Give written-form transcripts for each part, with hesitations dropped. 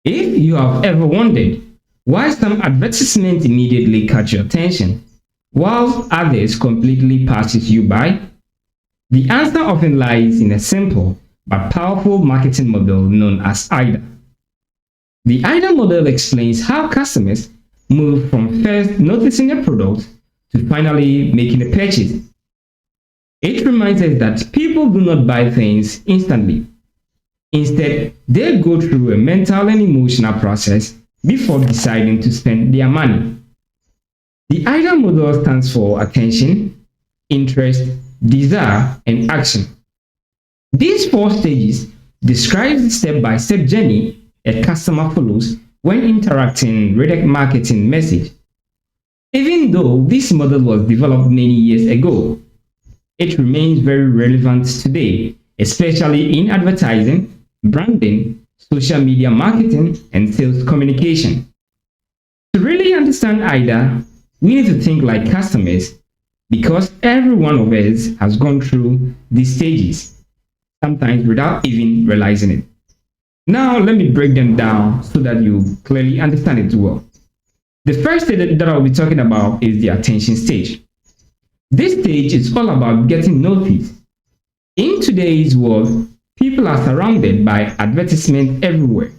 If you have ever wondered why some advertisements immediately catch your attention, while others completely passes you by, the answer often lies in a simple but powerful marketing model known as AIDA. The AIDA model explains how customers move from first noticing a product to finally making a purchase. It reminds us that people do not buy things instantly. Instead, they go through a mental and emotional process before deciding to spend their money. The AIDA model stands for attention, interest, desire, and action. These four stages describe the step-by-step journey a customer follows when interacting with a marketing message. Even though this model was developed many years ago, it remains very relevant today, especially in advertising, branding, social media marketing, and sales communication. To really understand AIDA, we need to think like customers because every one of us has gone through these stages, sometimes without even realizing it. Now, let me break them down so that you clearly understand it well. The first stage that I'll be talking about is the attention stage. This stage is all about getting noticed. In today's world, people are surrounded by advertisements everywhere,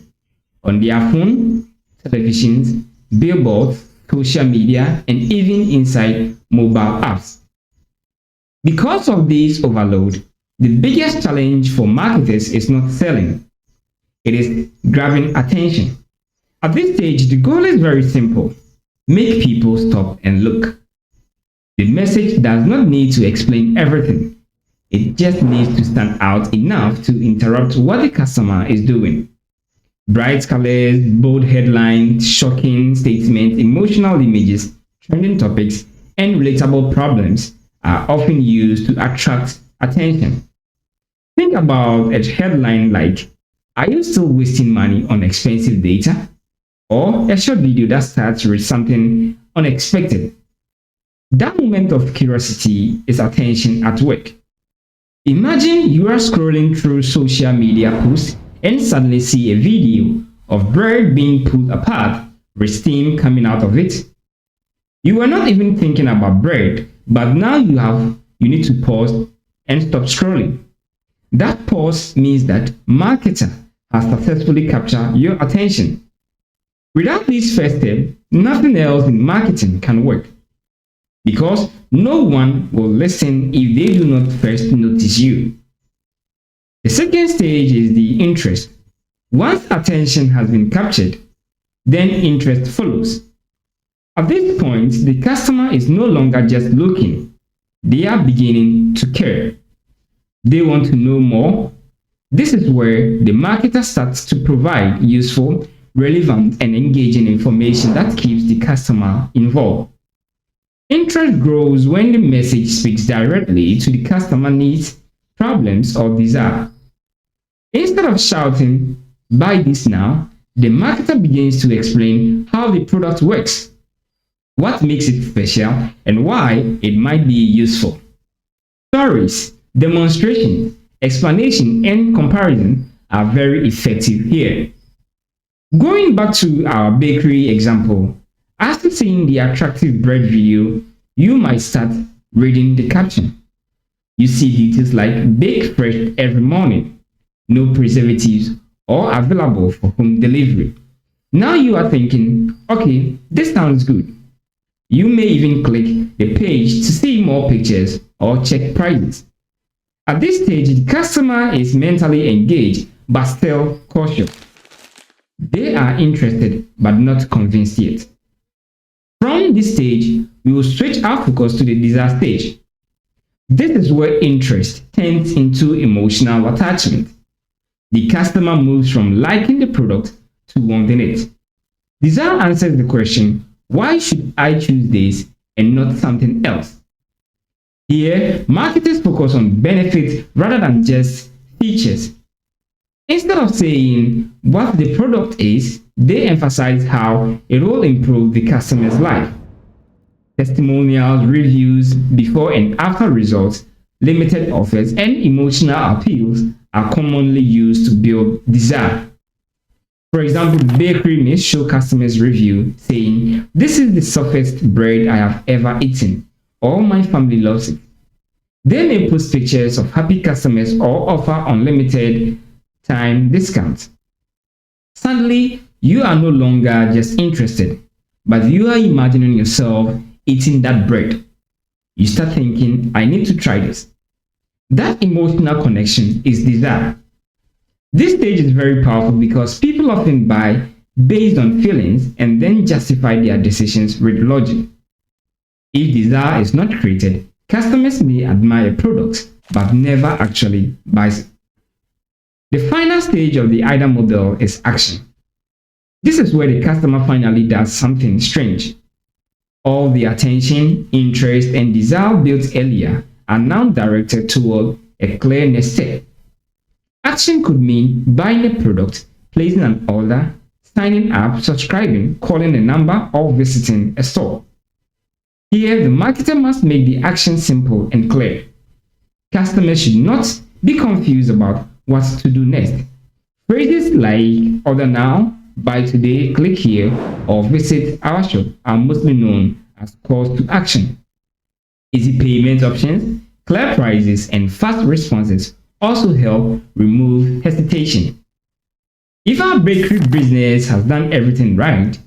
on their phone, televisions, billboards, social media, and even inside mobile apps. Because of this overload, the biggest challenge for marketers is not selling. It is grabbing attention. At this stage, the goal is very simple. Make people stop and look. The message does not need to explain everything. It just needs to stand out enough to interrupt what the customer is doing. Bright colors, bold headlines, shocking statements, emotional images, trending topics, and relatable problems are often used to attract attention. Think about a headline like, "Are you still wasting money on expensive data?" Or a short video that starts with something unexpected. That moment of curiosity is attention at work. Imagine you are scrolling through social media posts and suddenly see a video of bread being pulled apart with steam coming out of it. You were not even thinking about bread, but now you need to pause and stop scrolling. That pause means that marketer has successfully captured your attention. Without this first step, nothing else in marketing can work. Because no one will listen if they do not first notice you. The second stage is the interest. Once attention has been captured, then interest follows. At this point, the customer is no longer just looking. They are beginning to care. They want to know more. This is where the marketer starts to provide useful, relevant, and engaging information that keeps the customer involved. Interest grows when the message speaks directly to the customer needs, problems, or desire. Instead of shouting, "Buy this now," the marketer begins to explain how the product works, what makes it special, and why it might be useful. Stories, demonstrations, explanation, and comparison are very effective here. Going back to our bakery example, after seeing the attractive bread video, you might start reading the caption. You see details like "baked fresh every morning," "no preservatives," or "available for home delivery." Now you are thinking, okay, this sounds good. You may even click the page to see more pictures or check prices. At this stage, the customer is mentally engaged but still cautious. They are interested but not convinced yet. From this stage, we will switch our focus to the desire stage. This is where interest turns into emotional attachment. The customer moves from liking the product to wanting it. Desire answers the question, "Why should I choose this and not something else?" Here, marketers focus on benefits rather than just features. Instead of saying what the product is, they emphasize how it will improve the customer's life. Testimonials, reviews, before and after results, limited offers, and emotional appeals are commonly used to build desire. For example, the bakery may show customers review saying, "This is the softest bread I have ever eaten. All my family loves it." They may post pictures of happy customers or offer unlimited time discounts. Suddenly, you are no longer just interested, but you are imagining yourself eating that bread. You start thinking, "I need to try this." That emotional connection is desire. This stage is very powerful because people often buy based on feelings and then justify their decisions with logic. If desire is not created, customers may admire a product but never actually buy it. The final stage of the AIDA model is action. This is where the customer finally does something strange. All the attention, interest, and desire built earlier are now directed toward a clear next step. Action could mean buying a product, placing an order, signing up, subscribing, calling a number, or visiting a store. Here, the marketer must make the action simple and clear. Customers should not be confused about what to do next. Phrases like "order now," "buy today," "click here," or "visit our shop" are mostly known as calls to action. Easy payment options, clear prices, and fast responses also help remove hesitation. If our bakery business has done everything right,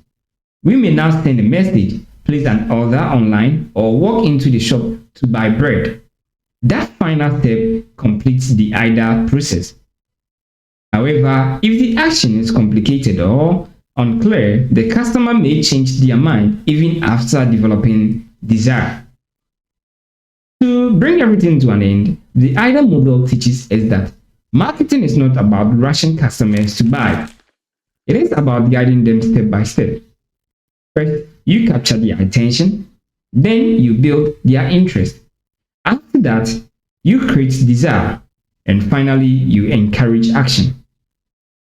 we may now send a message, place an order online, or walk into the shop to buy bread. That final step completes the AIDA process. However, if the action is complicated or unclear, the customer may change their mind even after developing desire. To bring everything to an end, the AIDA model teaches us that marketing is not about rushing customers to buy. It is about guiding them step by step. First, you capture their attention, then you build their interest. After that, you create desire, and finally, you encourage action.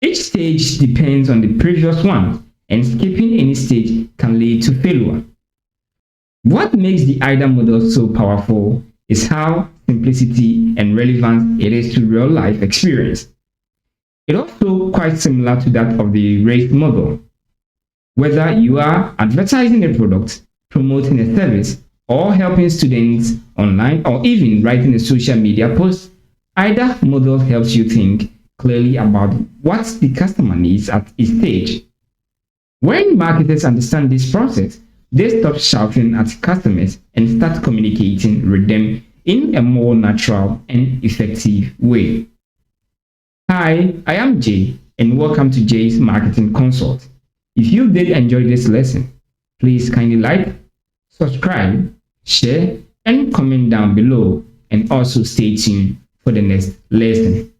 Each stage depends on the previous one, and skipping any stage can lead to failure. What makes the AIDA model so powerful is how simplicity and relevant it is to real life experience. It's also quite similar to that of the RACE model. Whether you are advertising a product, promoting a service, or helping students online, or even writing a social media post, AIDA model helps you think clearly about what the customer needs at each stage. When marketers understand this process, they stop shouting at customers and start communicating with them in a more natural and effective way. Hi, I am Jay, and welcome to Jay's Marketing Consult. If you did enjoy this lesson, please kindly like, subscribe, share, and comment down below, and also stay tuned for the next lesson.